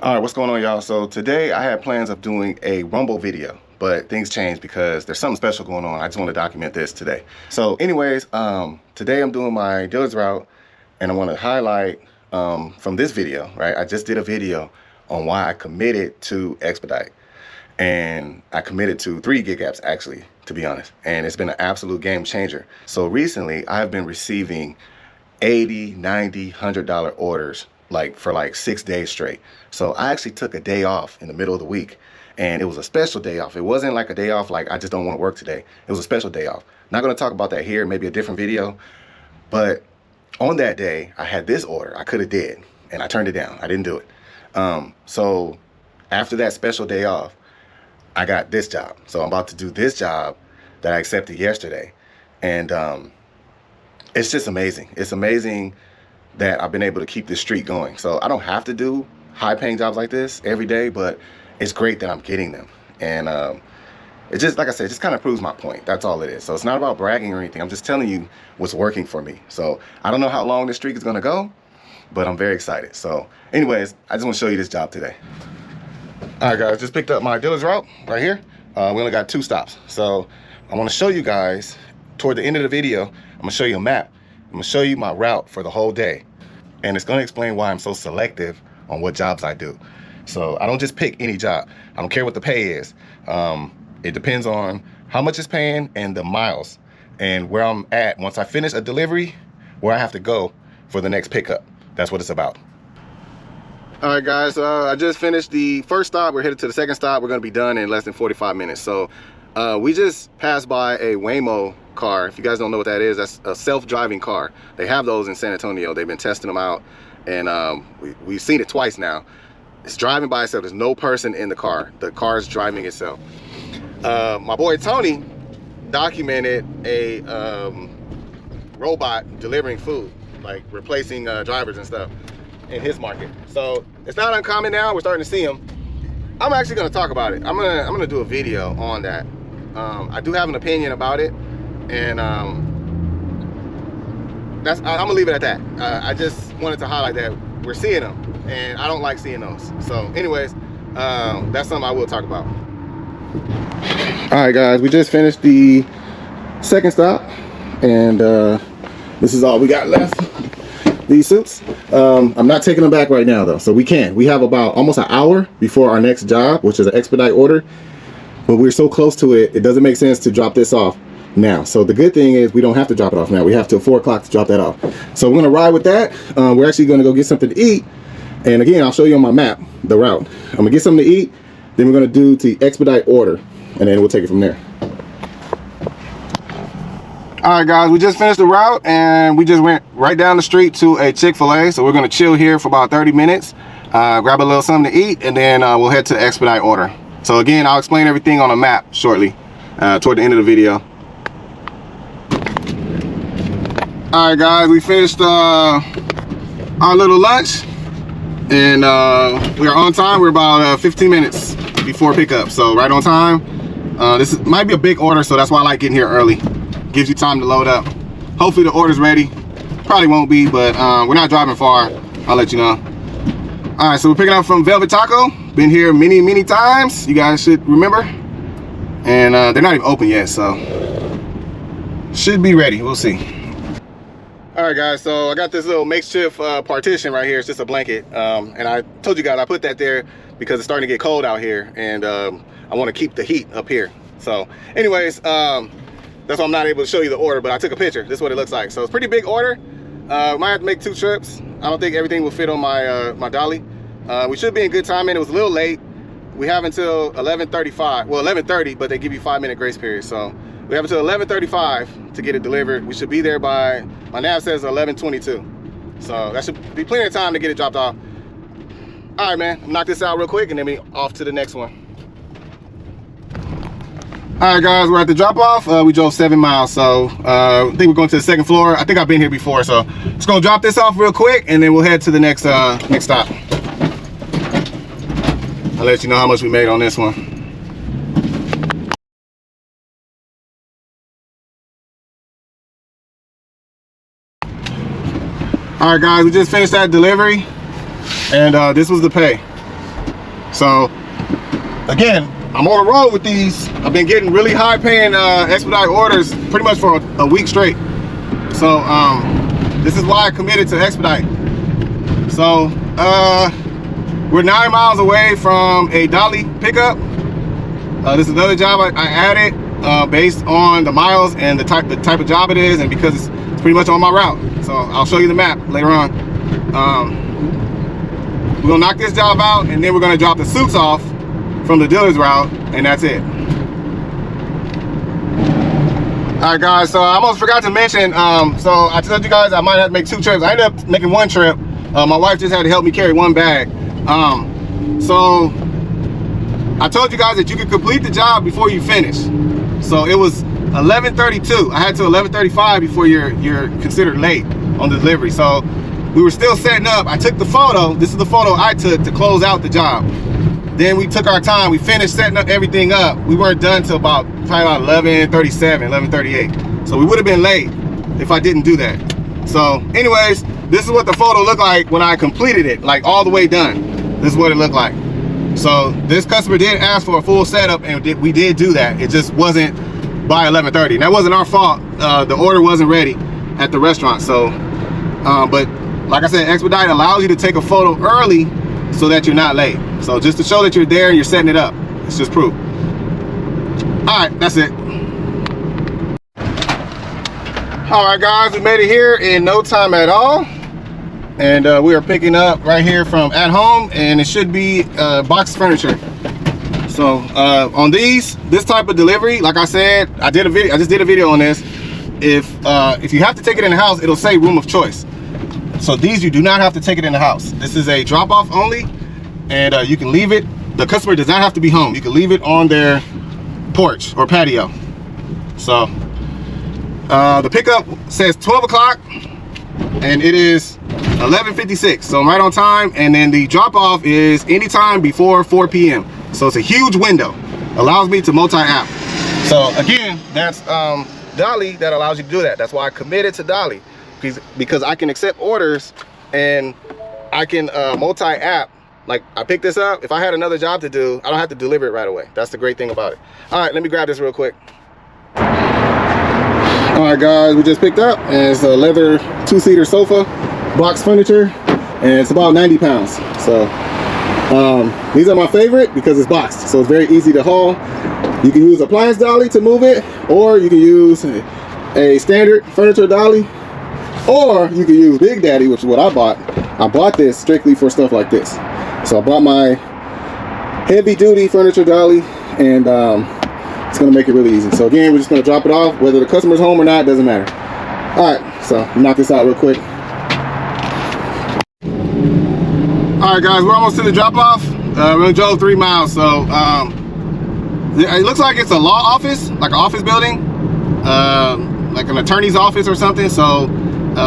All right, what's going on, y'all? So today I had plans of doing a Rumble video, but things changed because there's something special going on. I just want to document this today. So anyways, today I'm doing my dealer's route, and I want to highlight from this video, right? I just did a video on why I committed to Expedite, and I committed to 3 gig apps actually, to be honest, and it's been an absolute game changer. So recently I've been receiving $80, $90, $100 orders for 6 days straight. So I actually took a day off in the middle of the week, and it was a special day off. It wasn't like a day off like I just don't want to work today. It was a special day off. Not going to talk about that here, maybe a different video, but on that day I had this order I could have did, and I turned it down. I didn't do it. So after that special day off, I got this job. So I'm about to do this job that I accepted yesterday, and it's just amazing. It's amazing that I've been able to keep this streak going. So I don't have to do high-paying jobs like this every day, but it's great that I'm getting them. And it just, like I said, it just kind of proves my point. That's all it is. So it's not about bragging or anything. I'm just telling you what's working for me. So I don't know how long this streak is gonna go, but I'm very excited. So anyways, I just want to show you this job today. All right, guys, just picked up my dealer's route right here. We only got 2 stops. So I want to show you guys, toward the end of the video, I'm gonna show you a map. I'm gonna show you my route for the whole day, and it's gonna explain why I'm so selective on what jobs I do. So I don't just pick any job. I don't care what the pay is. It depends on how much it's paying and the miles and where I'm at once I finish a delivery, where I have to go for the next pickup. That's what it's about. All right, guys, I just finished the first stop. We're headed to the second stop. We're gonna be done in less than 45 minutes. So we just passed by a Waymo car. If you guys don't know what that is, that's a self-driving car. They have those in San Antonio. They've been testing them out, and we've seen it twice now. It's driving by itself. There's no person in the car. The car is driving itself. My boy Tony documented a robot delivering food, like replacing drivers and stuff in his market. So it's not uncommon now. We're starting to see them. I'm actually going to talk about it. I'm gonna do a video on that. I do have an opinion about it, and I'm gonna leave it at that. I just wanted to highlight that we're seeing them, and I don't like seeing those. So anyways, that's something I will talk about. All right, guys, we just finished the second stop, and this is all we got left. These suits. I'm not taking them back right now though, so we have about almost an hour before our next job, which is an Expedite order, but we're so close to it, it doesn't make sense to drop this off now. So the good thing is we don't have to drop it off now. We have till 4 o'clock to drop that off. So we're gonna ride with that. We're actually gonna go get something to eat, and again, I'll show you on my map the route. I'm gonna get something to eat, then we're gonna do the Expedite order, and then we'll take it from there. All right, guys, we just finished the route, and we just went right down the street to a Chick-fil-A. So we're gonna chill here for about 30 minutes, grab a little something to eat, and then we'll head to Expedite order. So again, I'll explain everything on a map shortly, toward the end of the video. All right, guys, we finished our little lunch, and we are on time. We're about 15 minutes before pickup, so right on time. Might be a big order, so that's why I like getting here early. Gives you time to load up. Hopefully the order's ready. Probably won't be, but we're not driving far. I'll let you know. All right, so we're picking up from Velvet Taco. Been here many times. You guys should remember. And they're not even open yet, so should be ready. We'll see. All right, guys, so I got this little makeshift partition right here. It's just a blanket, and I told you guys I put that there because it's starting to get cold out here, and I want to keep the heat up here. So anyways, that's why I'm not able to show you the order, but I took a picture. This is what it looks like. So it's a pretty big order. Might have to make 2 trips. I don't think everything will fit on my my Dolly. We should be in good timing. It was a little late. We have until 11:35. Well, 11:30, but they give you 5-minute grace period. So we have until 11:35 to get it delivered. We should be there by, my nav says 11:22. So that should be plenty of time to get it dropped off. All right, man, knock this out real quick, and then we off to the next one. All right, guys, we're at the drop-off. We drove 7 miles, so I think we're going to the 2nd floor. I think I've been here before, so just gonna drop this off real quick, and then we'll head to the next stop. I'll let you know how much we made on this one. All right, guys, we just finished that delivery, and this was the pay. So again, I'm on the road with these. I've been getting really high paying Expedite orders pretty much for a week straight. So this is why I committed to Expedite. So we're 9 miles away from a Dolly pickup. This is another job I added based on the miles and the type of job it is, and because it's pretty much on my route. So I'll show you the map later on. We're gonna knock this job out, and then we're gonna drop the suits off from the dealer's route, and that's it. All right, guys, so I almost forgot to mention, so I told you guys I might have to make 2 trips. I ended up making 1 trip. My wife just had to help me carry 1 bag. So I told you guys that you could complete the job before you finish. So it was 11:32. I had to 11:35 before you're considered late on the delivery. So we were still setting up. I took the photo. This is the photo I took to close out the job. Then we took our time. We finished setting up everything up. We weren't done till probably about 11:37, 11:38. So we would have been late if I didn't do that. So anyways, this is what the photo looked like when I completed it, like all the way done. This is what it looked like. So this customer did ask for a full setup, and we did do that. It just wasn't by 11:30. And that wasn't our fault. The order wasn't ready at the restaurant. So, but like I said, Expedite allows you to take a photo early so that you're not late. So just to show that you're there and you're setting it up. It's just proof. All right, that's it. All right, guys, we made it here in no time at all. And we are picking up right here from at home, and it should be box furniture. So on this type of delivery, like I said, I just did a video on this. If you have to take it in the house, it'll say room of choice. So these, you do not have to take it in the house. This is a drop off only, and you can leave it. The customer does not have to be home. You can leave it on their porch or patio. So the pickup says 12 o'clock, and it is 11:56, so I'm right on time. And then the drop off is anytime before 4 p.m. So it's a huge window, allows me to multi-app. So again, that's Dolly that allows you to do that. That's why I committed to Dolly, because I can accept orders and I can multi-app. Like, I pick this up, if I had another job to do, I don't have to deliver it right away. That's the great thing about it. All right, let me grab this real quick. All right, guys, we just picked up, and it's a leather 2-seater sofa, box furniture, and it's about 90 pounds. So these are my favorite because it's boxed, so it's very easy to haul. You can use appliance dolly to move it, or you can use a standard furniture dolly, or you can use Big Daddy, which is what I bought. I bought this strictly for stuff like this. So I bought my heavy duty furniture dolly, and it's gonna make it really easy. So again, we're just gonna drop it off, whether the customer's home or not, doesn't matter. All right, so knock this out real quick. All right, guys, we're almost to the drop off. We only drove 3 miles, so it looks like it's a law office, like an office building, like an attorney's office or something. So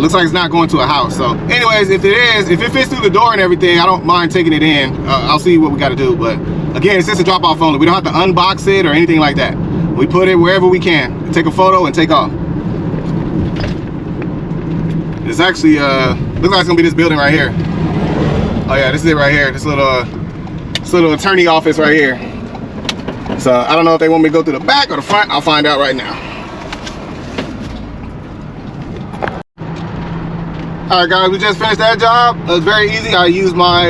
looks like it's not going to a house. So anyways, if it fits through the door and everything, I don't mind taking it in. I'll see what we got to do. But again, it's just a drop off only. We don't have to unbox it or anything like that. We put it wherever we can, take a photo and take off. It's actually looks like it's gonna be this building right here. Oh yeah, this is it right here. This little attorney office right here. So I don't know if they want me to go through the back or the front. I'll find out right now. All right, guys, we just finished that job. It was very easy. I used my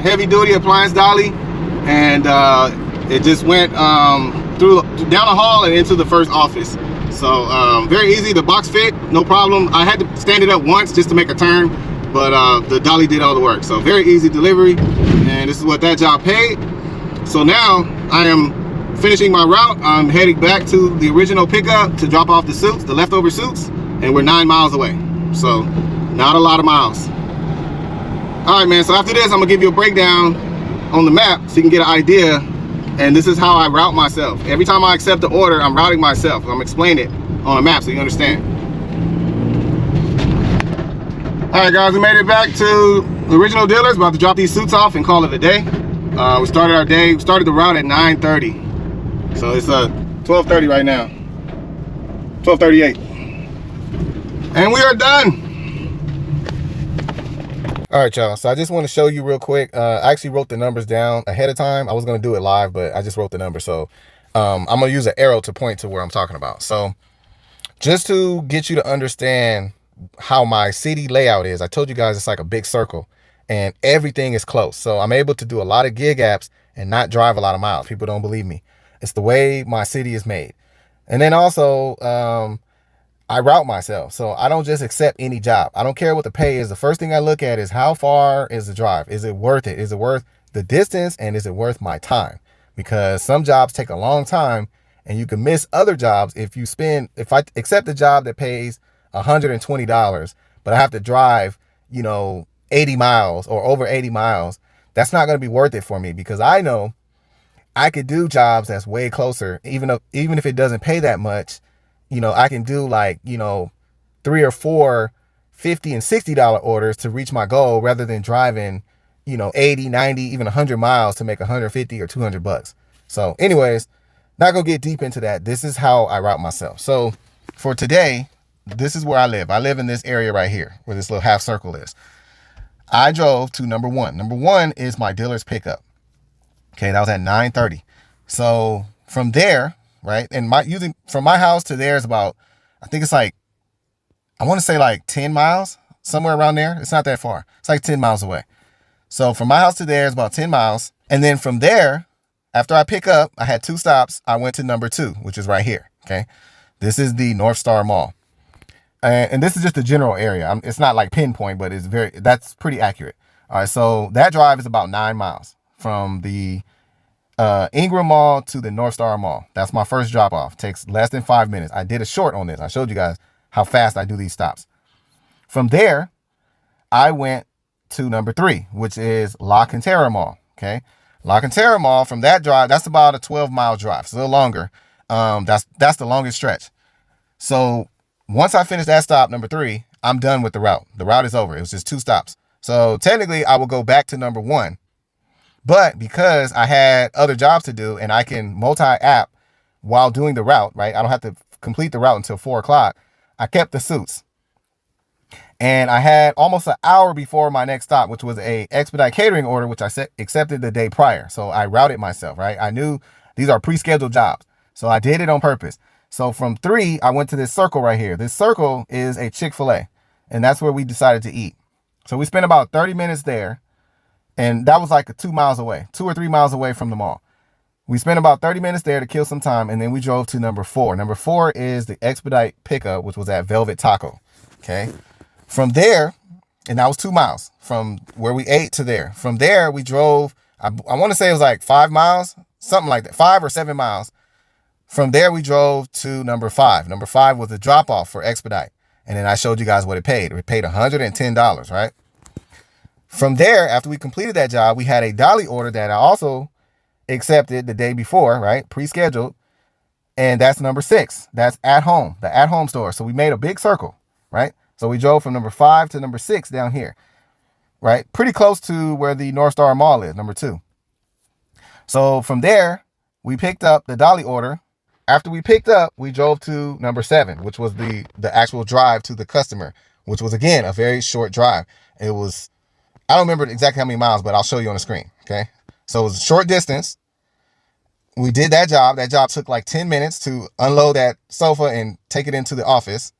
heavy duty appliance dolly, and it just went down the hall and into the first office. So very easy. The box fit, no problem. I had to stand it up once just to make a turn, but the dolly did all the work. So very easy delivery, and this is what that job paid. So now I am finishing my route. I'm heading back to the original pickup to drop off the suits, the leftover suits, and we're 9 miles away. So not a lot of miles. All right, man, so after this, I'm gonna give you a breakdown on the map so you can get an idea. And this is how I route myself. Every time I accept the order, I'm routing myself. I'm explaining it on a map so you understand. All right, guys, we made it back to the original dealers. About to drop these suits off and call it a day. We started our day, we started the route at 9:30. So it's 12:30 right now, 12:38. And we are done. All right, y'all. So I just want to show you real quick. I actually wrote the numbers down ahead of time. I was going to do it live, but I just wrote the numbers. So I'm going to use an arrow to point to where I'm talking about. So just to get you to understand how my city layout is, I told you guys it's like a big circle and everything is close. So I'm able to do a lot of gig apps and not drive a lot of miles. People don't believe me. It's the way my city is made. And then also, I route myself. So I don't just accept any job. I don't care what the pay is. The first thing I look at is how far is the drive? Is it worth it? Is it worth the distance? And is it worth my time? Because some jobs take a long time and you can miss other jobs if I accept a job that pays $120, but I have to drive, 80 miles or over 80 miles, that's not going to be worth it for me because I know I could do jobs that's way closer, even if it doesn't pay that much. I can do like, 3 or 4 $50 and $60 orders to reach my goal rather than driving, 80, 90, even 100 miles to make 150 or $200. So anyways, not gonna get deep into that. This is how I route myself. So for today, this is where I live. I live in this area right here where this little half circle is. I drove to number one. Number one is my dealer's pickup. Okay, that was at 9:30. So from there, right, and from my house to there is about, I think it's like, I want to say like 10 miles, somewhere around there. It's not that far. It's like 10 miles away. So from my house to there is about 10 miles. And then from there, after I pick up, I had 2 stops. I went to number 2, which is right here. Okay, this is the North Star Mall. And this is just the general area. It's not like pinpoint, but that's pretty accurate. All right, so that drive is about 9 miles from the Ingram Mall to the North Star Mall. That's my first drop off. Takes less than 5 minutes. I did a short on this. I showed you guys how fast I do these stops. From there, I went to number 3, which is La Cantera Mall. Okay, La Cantera Mall. From that drive, that's about a 12-mile drive. It's a little longer. That's the longest stretch. So once I finish that stop, number 3, I'm done with the route. The route is over. It was just 2 stops. So technically, I will go back to number 1. But because I had other jobs to do and I can multi-app while doing the route, right? I don't have to complete the route until 4 o'clock. I kept the suits. And I had almost an hour before my next stop, which was a Expedite catering order, which I accepted the day prior. So I routed myself, right? I knew these are pre-scheduled jobs. So I did it on purpose. So from 3, I went to this circle right here. This circle is a Chick-fil-A. And that's where we decided to eat. So we spent about 30 minutes there. And that was like 2 miles away, 2 or 3 miles away from the mall. We spent about 30 minutes there to kill some time. And then we drove to number 4. Number 4 is the Expedite pickup, which was at Velvet Taco. Okay. From there, and that was 2 miles from where we ate to there. From there, we drove, I want to say it was like 5 miles, something like that, 5 or 7 miles. From there, we drove to number 5. Number 5 was a drop off for Expedite. And then I showed you guys what it paid. It paid $110, right? From there, after we completed that job, we had a Dolly order that I also accepted the day before, right? Pre-scheduled. And that's number 6. That's at home, the at-home store. So we made a big circle, right? So we drove from number 5 to number 6 down here, right? Pretty close to where the North Star Mall is, number 2. So from there, we picked up the Dolly order. After we picked up, we drove to number 7, which was the actual drive to the customer, which was, again, a very short drive. It was, I don't remember exactly how many miles, but I'll show you on the screen, okay? So it was a short distance. We did that job. That job took like 10 minutes to unload that sofa and take it into the office.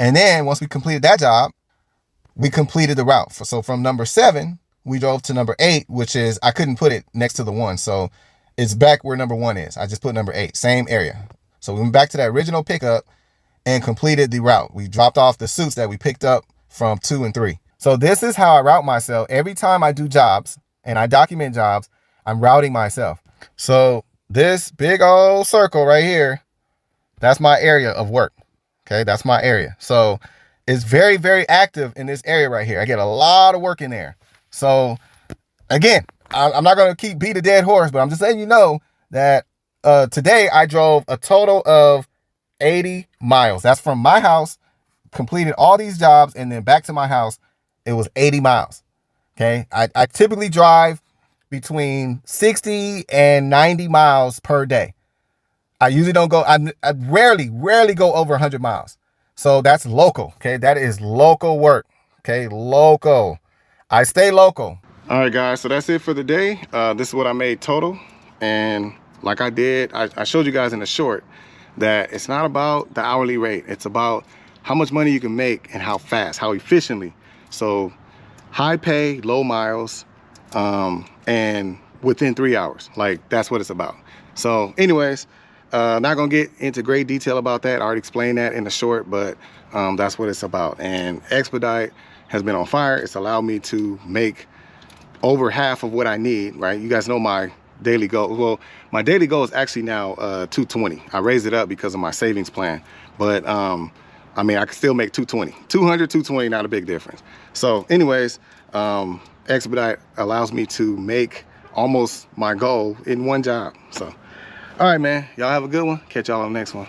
And then once we completed that job, we completed the route. So from number 7, we drove to number 8, which is, I couldn't put it next to the 1. So it's back where number 1 is. I just put number 8, same area. So we went back to that original pickup and completed the route. We dropped off the suits that we picked up from 2 and 3. So this is how I route myself. Every time I do jobs and I document jobs, I'm routing myself. So this big old circle right here, that's my area of work. Okay, that's my area. So it's very, very active in this area right here. I get a lot of work in there. So again, I'm not going to keep beat a dead horse, but I'm just letting you know that today I drove a total of 80 miles. That's from my house, completed all these jobs, and then back to my house. It was 80 miles. Okay, I typically drive between 60 and 90 miles per day. I usually don't go, I rarely go over 100 miles. So that's local, okay? That is local work, okay? Local. I stay local. All right, guys, so that's it for the day. This is what I made total. And like I did, I showed you guys in the short that it's not about the hourly rate. It's about how much money you can make and how fast, how efficiently. So high pay, low miles, and within 3 hours. Like, that's what it's about. So anyways, not gonna get into great detail about that. I already explained that in the short, but that's what it's about. And Expedite has been on fire. It's allowed me to make over half of what I need, right? You guys know my daily goal. Well, my daily goal is actually now 220. I raised it up because of my savings plan, but I mean, I can still make 220. 200, 220, not a big difference. So anyways, Expedite allows me to make almost my goal in one job. So, all right, man, y'all have a good one. Catch y'all on the next one.